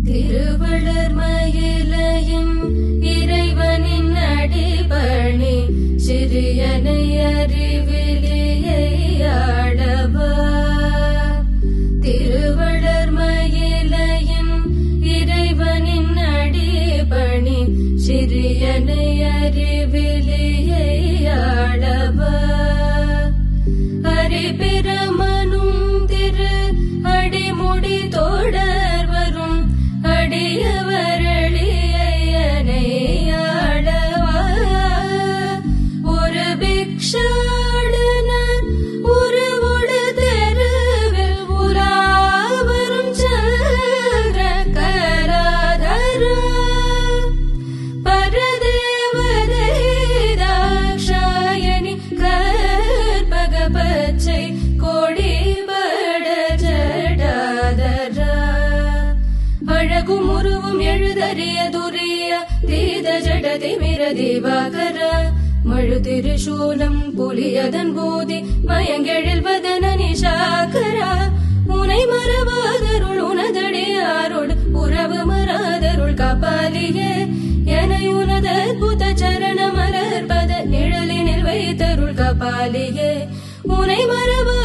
திருவளர் மயிலையும் இறைவனின் அடிபணி சிறியனை அறிவிலியை ஆடவா. திருவளர் மயிலையும் இறைவனின் அடிபணி சிறியனை அறிவிலியை ஆடவா. ஹரிபிரமனும் திரு அடிமுடி தொடர் வரும் அடியவரளியனை ஆடவா. ஒரு பிக்ஷாடனர் உருவுடு தெருவில் உலாவரும் சந்திர கராதரா. பரதேவதை தாக்ஷாயணி கற்பக பச்சை கொடிபட ஜடாதரா. அழகும் உருவும் எழுதறிய துரிய தீத ஜட திமிர திவாகர. மழு திருசூலம் புலியதன் போதி மயங்கெழில் வதன நிஷாகரா. உனை மறவாதருள் உனதடியாரோடு உறவு மறாதருள் காப்பாலியே. எனை உனது அற்புத சரண மலர்பத நிழலினில் வைத்தருள் காப்பாலியே. உனை மறவா